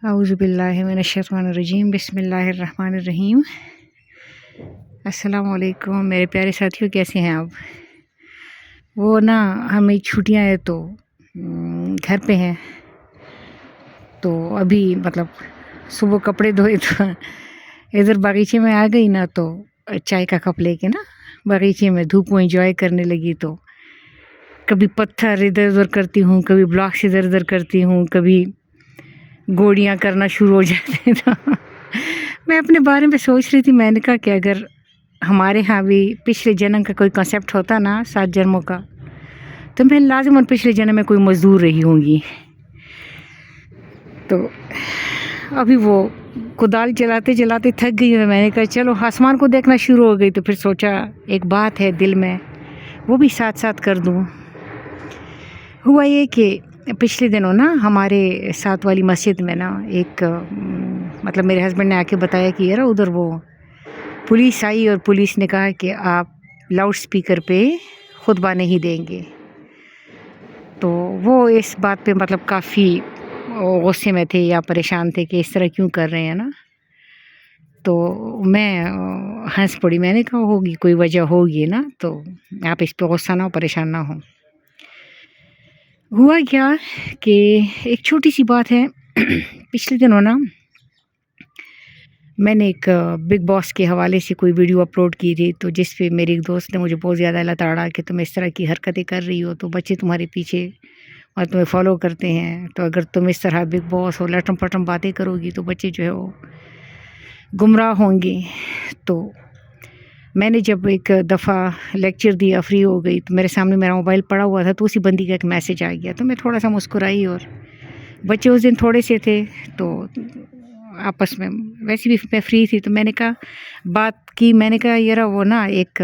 اعوذ باللہ من الشیطان الرجیم بسم اللہ الرحمن الرحیم۔ السلام علیکم میرے پیارے ساتھیوں، کیسے ہیں آپ؟ وہ نا ہمیں چھٹیاں ہیں تو گھر پہ ہیں، تو ابھی صبح کپڑے دھوئے تو ادھر باغیچے میں آ گئی نا، تو چائے کا کپ لے کے نا باغیچے میں دھوپ کو انجوائے کرنے لگی۔ تو کبھی پتھر ادھر ادھر کرتی ہوں، کبھی بلاکس ادھر ادھر کرتی ہوں، کبھی گوڑیاں کرنا شروع ہو جاتے تو میں اپنے بارے میں سوچ رہی تھی، میں نے کہا کہ اگر ہمارے ہاں بھی پچھلے جنم کا کوئی کنسیپٹ ہوتا نا 7 جنموں کا، تو میں لازماً پچھلے جنم میں کوئی مزدور رہی ہوں گی۔ تو ابھی وہ کدال چلاتے چلاتے تھک گئی، میں نے کہا چلو آسمان کو دیکھنا شروع ہو گئی، تو پھر سوچا ایک بات ہے دل میں، وہ بھی ساتھ ساتھ کر دوں۔ ہوا یہ کہ پچھلے دنوں نا ہمارے ساتھ والی مسجد میں نا ایک میرے ہسبینڈ نے آ کے بتایا کہ یار ادھر وہ پولیس آئی، اور پولیس نے کہا کہ آپ لاؤڈ سپیکر پہ خطبہ نہیں دیں گے۔ تو وہ اس بات پہ کافی غصے میں تھے یا پریشان تھے کہ اس طرح کیوں کر رہے ہیں نا۔ تو میں ہنس پڑی، میں نے کہا ہوگی کوئی وجہ ہوگی نا، تو آپ اس پہ غصہ نہ ہو، پریشان نہ ہو۔ ہوا کیا کہ ایک چھوٹی سی بات ہے، پچھلے دنوں نا میں نے ایک بگ باس کے حوالے سے کوئی ویڈیو اپلوڈ کی تھی، تو جس پہ میری ایک دوست نے مجھے بہت زیادہ لتاڑا کہ تم اس طرح کی حرکتیں کر رہی ہو تو بچے تمہارے پیچھے اور تمہیں فالو کرتے ہیں، تو اگر تم اس طرح بگ باس اور لٹم پٹم باتیں کرو گی تو بچے جو ہے وہ گمراہ ہوں گے۔ تو میں نے جب ایک دفعہ لیکچر دیا، فری ہو گئی، تو میرے سامنے میرا موبائل پڑا ہوا تھا، تو اسی بندی کا ایک میسج آ گیا، تو میں تھوڑا سا مسکرائی، اور بچے اس دن تھوڑے سے تھے تو آپس میں ویسے بھی میں فری تھی، تو میں نے کہا بات کی، میں نے کہا یار وہ نا ایک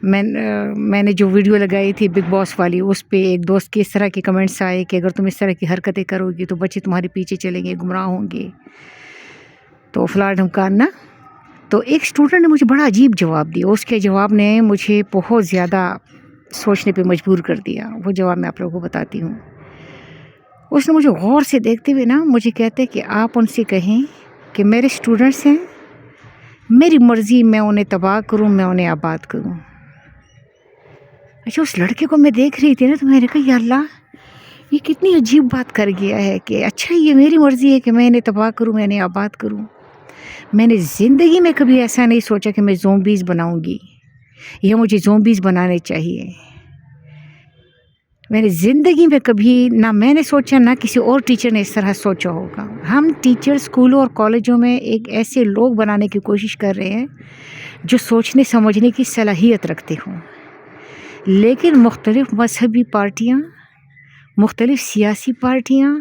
میں نے جو ویڈیو لگائی تھی بگ باس والی، اس پہ ایک دوست کے اس طرح کے کمنٹس آئے کہ اگر تم اس طرح کی حرکتیں کرو گی تو بچے تمہارے پیچھے چلیں گے، گمراہ ہوں گے، تو فلاں ڈھمکان نا۔ تو ایک اسٹوڈنٹ نے مجھے بڑا عجیب جواب دیا، اس کے جواب نے مجھے بہت زیادہ سوچنے پہ مجبور کر دیا۔ وہ جواب میں آپ لوگوں کو بتاتی ہوں۔ اس نے مجھے غور سے دیکھتے ہوئے نا مجھے کہتے کہ آپ ان سے کہیں کہ میرے اسٹوڈنٹس ہیں، میری مرضی، میں انہیں تباہ کروں، میں انہیں آباد کروں۔ اچھا، اس لڑکے کو میں دیکھ رہی تھی نا، تو میں نے کہا یا اللہ، یہ کتنی عجیب بات کر گیا ہے کہ اچھا یہ میری مرضی ہے کہ میں انہیں تباہ کروں، میں انہیں آباد کروں۔ میں نے زندگی میں کبھی ایسا نہیں سوچا کہ میں زومبیز بناؤں گی یا مجھے زومبیز بنانے چاہیے۔ میں نے زندگی میں کبھی نہ میں نے سوچا، نہ کسی اور ٹیچر نے اس طرح سوچا ہوگا۔ ہم ٹیچر اسکولوں اور کالجوں میں ایک ایسے لوگ بنانے کی کوشش کر رہے ہیں جو سوچنے سمجھنے کی صلاحیت رکھتے ہوں، لیکن مختلف مذہبی پارٹیاں، مختلف سیاسی پارٹیاں،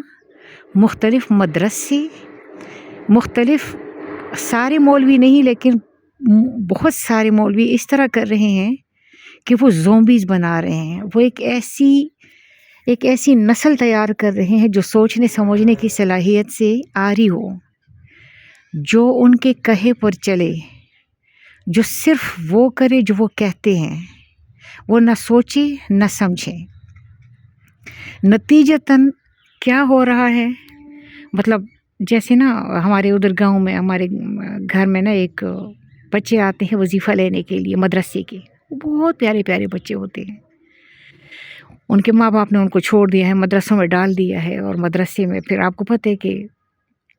مختلف مدرسے، مختلف سارے مولوی نہیں لیکن بہت سارے مولوی اس طرح کر رہے ہیں کہ وہ زومبیز بنا رہے ہیں۔ وہ ایک ایسی نسل تیار کر رہے ہیں جو سوچنے سمجھنے کی صلاحیت سے عاری ہو، جو ان کے کہے پر چلے، جو صرف وہ کرے جو وہ کہتے ہیں، وہ نہ سوچے نہ سمجھے۔ نتیجتاً کیا ہو رہا ہے، جیسے نا ہمارے ادھر گاؤں میں، ہمارے گھر میں نا ایک بچے آتے ہیں وظیفہ لینے کے لیے مدرسے کے، بہت پیارے پیارے بچے ہوتے ہیں، ان کے ماں باپ نے ان کو چھوڑ دیا ہے، مدرسوں میں ڈال دیا ہے، اور مدرسے میں پھر آپ کو پتہ ہے کہ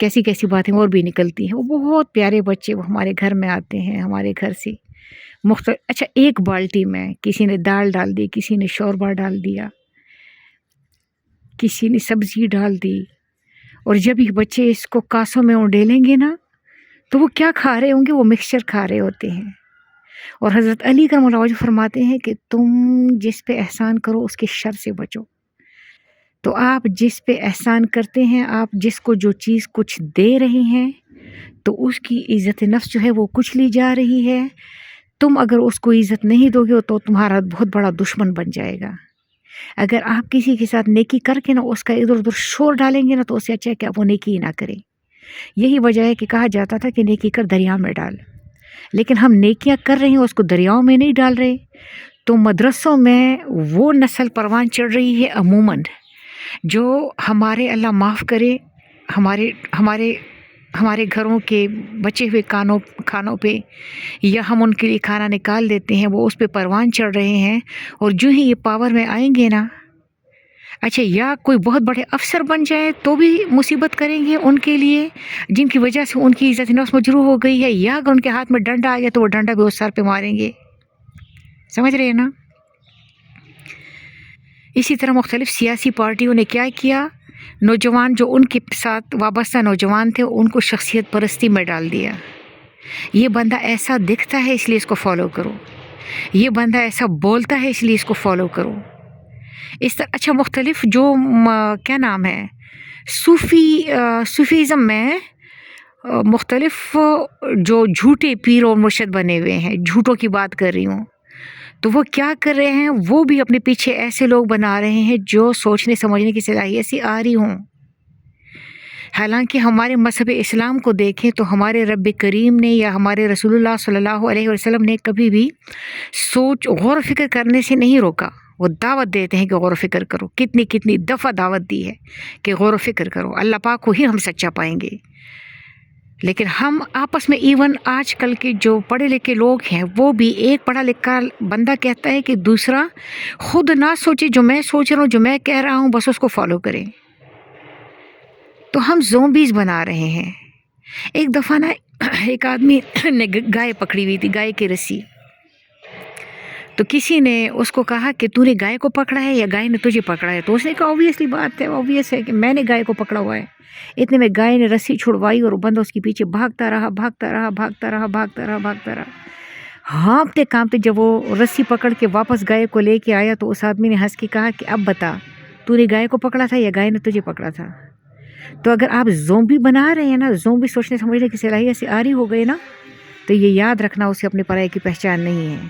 کیسی کیسی باتیں اور بھی نکلتی ہیں۔ وہ بہت پیارے بچے وہ ہمارے گھر میں آتے ہیں، ہمارے گھر سے اچھا ایک بالٹی میں کسی نے دال ڈال دی، کسی نے شوربہ ڈال دیا، کسی نے سبزی ڈال دی، اور جب یہ بچے اس کو کاسوں میں اونڈیلیں گے نا تو وہ کیا کھا رہے ہوں گے؟ وہ مکسچر کھا رہے ہوتے ہیں۔ اور حضرت علی کرم اللہ وجہ فرماتے ہیں کہ تم جس پہ احسان کرو اس کے شر سے بچو۔ تو آپ جس پہ احسان کرتے ہیں، آپ جس کو جو چیز کچھ دے رہے ہیں، تو اس کی عزت نفس جو ہے وہ کچھ لی جا رہی ہے۔ تم اگر اس کو عزت نہیں دو گے تو تمہارا بہت بڑا دشمن بن جائے گا۔ اگر آپ کسی کے ساتھ نیکی کر کے نا اس کا ادھر ادھر شور ڈالیں گے نا، تو اس سے اچھا ہے کہ آپ وہ نیکی ہی نہ کریں۔ یہی وجہ ہے کہ کہا جاتا تھا کہ نیکی کر دریا میں ڈال، لیکن ہم نیکیاں کر رہے ہیں اس کو دریاؤں میں نہیں ڈال رہے۔ تو مدرسوں میں وہ نسل پروان چڑھ رہی ہے عموماً، جو ہمارے اللہ معاف کرے ہمارے ہمارے ہمارے گھروں کے بچے ہوئے کھانوں پہ، یا ہم ان کے لیے کھانا نکال دیتے ہیں، وہ اس پہ پروان چڑھ رہے ہیں، اور جو ہی یہ پاور میں آئیں گے نا، اچھا یا کوئی بہت بڑے افسر بن جائے تو بھی مصیبت کریں گے ان کے لیے، جن کی وجہ سے ان کی عزت نفس مجروح ہو گئی ہے، یا اگر ان کے ہاتھ میں ڈنڈا آ گیا تو وہ ڈنڈا بھی اس سر پہ ماریں گے. سمجھ رہے ہیں نا؟ اسی طرح مختلف سیاسی پارٹیوں نے کیا کیا، نوجوان جو ان کے ساتھ وابستہ نوجوان تھے ان کو شخصیت پرستی میں ڈال دیا. یہ بندہ ایسا دکھتا ہے اس لیے اس کو فالو کرو، یہ بندہ ایسا بولتا ہے اس لیے اس کو فالو کرو. اس طرح اچھا مختلف جو کیا نام ہے صوفیزم میں مختلف جو جھوٹے پیر اور مرشد بنے ہوئے ہیں، جھوٹوں کی بات کر رہی ہوں، تو وہ کیا کر رہے ہیں، وہ بھی اپنے پیچھے ایسے لوگ بنا رہے ہیں جو سوچنے سمجھنے کی صلاحیت سے آ رہی ہوں. حالانکہ ہمارے مذہب اسلام کو دیکھیں تو ہمارے رب کریم نے یا ہمارے رسول اللہ صلی اللہ علیہ وسلم نے کبھی بھی غور و فکر کرنے سے نہیں روکا. وہ دعوت دیتے ہیں کہ غور و فکر کرو، کتنی دفعہ دعوت دی ہے کہ غور و فکر کرو، اللہ پاک کو ہی ہم سچا پائیں گے. لیکن ہم آپس میں ایون آج کل کے جو پڑھے لکھے لوگ ہیں، وہ بھی ایک پڑھا لکھا بندہ کہتا ہے کہ دوسرا خود نہ سوچے، جو میں سوچ رہا ہوں، جو میں کہہ رہا ہوں، بس اس کو فالو کریں. تو ہم زومبیز بنا رہے ہیں. ایک دفعہ نا ایک آدمی نے گائے پکڑی ہوئی تھی، گائے کی رسی. تو کسی نے اس کو کہا کہ تو نے گائے کو پکڑا ہے یا گائے نے تجھے پکڑا ہے؟ تو اس نے کہا اوبیسلی بات ہے، اوبیس ہے کہ میں نے گائے کو پکڑا ہوا ہے. اتنے میں گائے نے رسی چھڑوائی اور بندہ اس کے پیچھے بھاگتا رہا. ہانپتے کانپتے جب وہ رسی پکڑ کے واپس گائے کو لے کے آیا تو اس آدمی نے ہنس کے کہا کہ اب بتا، تو نے گائے کو پکڑا تھا یا گائے نے تجھے پکڑا تھا؟ تو اگر آپ زومبی بنا رہے ہیں نا، زومبی سوچنے سمجھنے کی صلاحیت سے آری ہو گئے نا، تو یہ یاد رکھنا اسے اپنے پرائے کی پہچان نہیں ہے.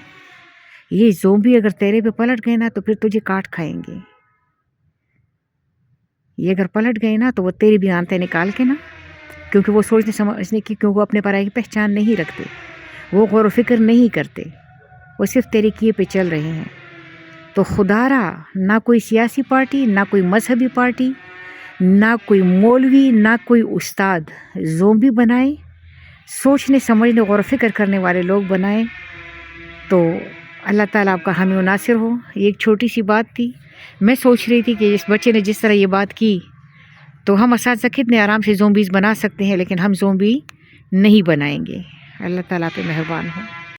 یہ زومبی اگر تیرے پہ پلٹ گئے نا تو پھر تجھے کاٹ کھائیں گے. یہ اگر پلٹ گئے نا تو وہ تیری بھی آنتیں نکال کے نا، کیونکہ وہ سوچنے سمجھنے کی، کیونکہ وہ اپنے پرائے کی پہچان نہیں رکھتے، وہ غور و فکر نہیں کرتے، وہ صرف تیرے کیے پہ چل رہے ہیں. تو خدا را نہ کوئی سیاسی پارٹی، نہ کوئی مذہبی پارٹی، نہ کوئی مولوی، نہ کوئی استاد زومبی بنائے، سوچنے سمجھنے غور و فکر کرنے والے لوگ بنائے. تو اللہ تعالیٰ آپ کا حامی و ناصر ہو. یہ ایک چھوٹی سی بات تھی. میں سوچ رہی تھی کہ اس بچے نے جس طرح یہ بات کی تو ہم اساتذہ کتنے آرام سے زومبیز بنا سکتے ہیں، لیکن ہم زومبی نہیں بنائیں گے. اللہ تعالیٰ پہ مہربان ہو.